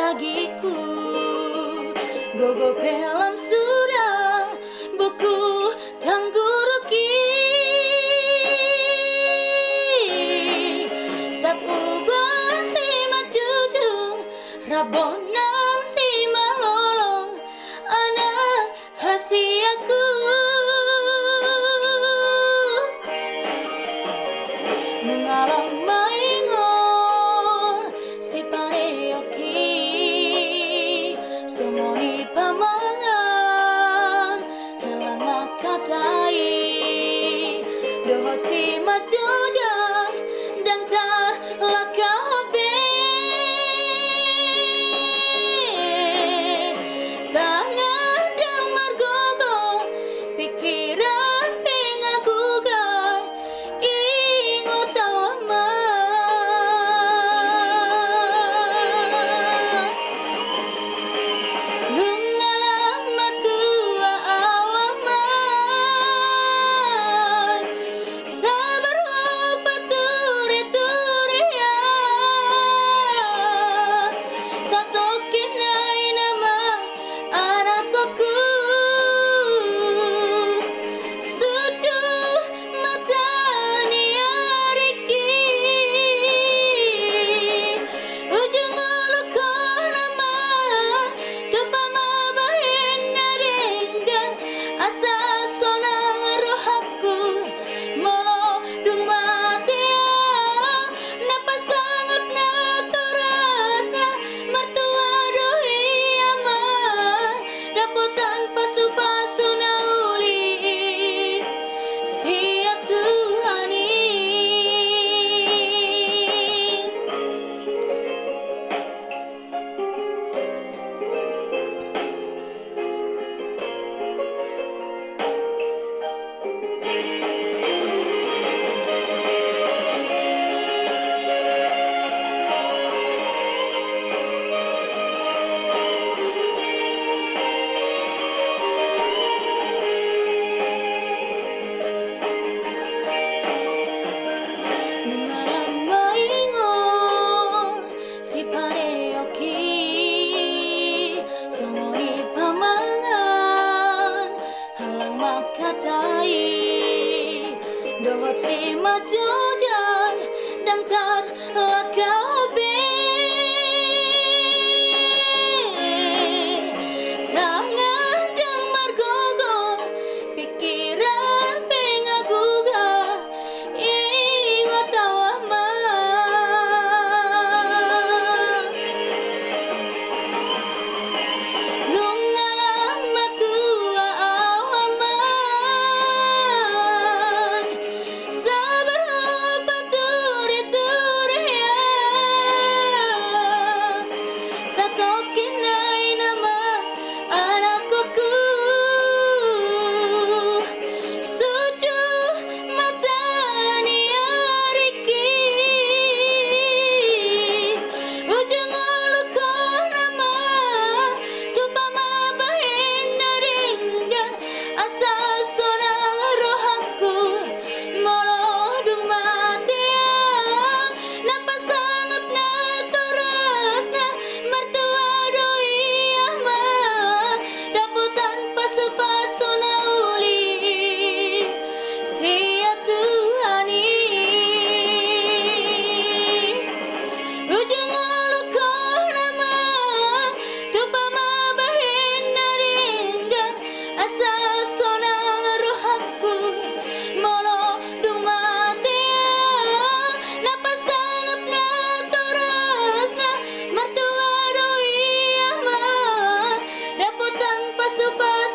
bagiku. Gogo pelam surah buku tangguruki sap ubah si majujung rabonang si malolong anak hasiaku. Mengalang maingor si pareoki somoni pamangan helang makatai dohot si majujang dan tar lakabe tangan dan margogo pikiran pengagugan ingot tawama nungalam matua awaman sabar pature turia satu kinai nama anakku suduh mata niariki ujung uluko nama tupama bahin naringgan asa sonang rohaku molo dung matia napasangap na turasnya mertua dohi ama daputan pasu-pasu na uli siap Tuhani. Mengalam maingor si pareoki somoni pamangan halang makatai dohot si majujang dan tar lakabe tangan dan margogo pikiran pengaguga ingot tawama nungalam matua awaman sabar pature turia satu kinai nama anakku suduh mata niariki ujung uluko nama tupama bahin naringgan asa sonang rohaku molo dung matia napasangap na turasnya mertua doi ama daputan pasu-pasu na uli siap Tuhani. Ujung uluko nama tupama bahin naringgan asa sonang rohaku molo dung matia napasangap na turasnya mertua doi ama daputan pasu-pasu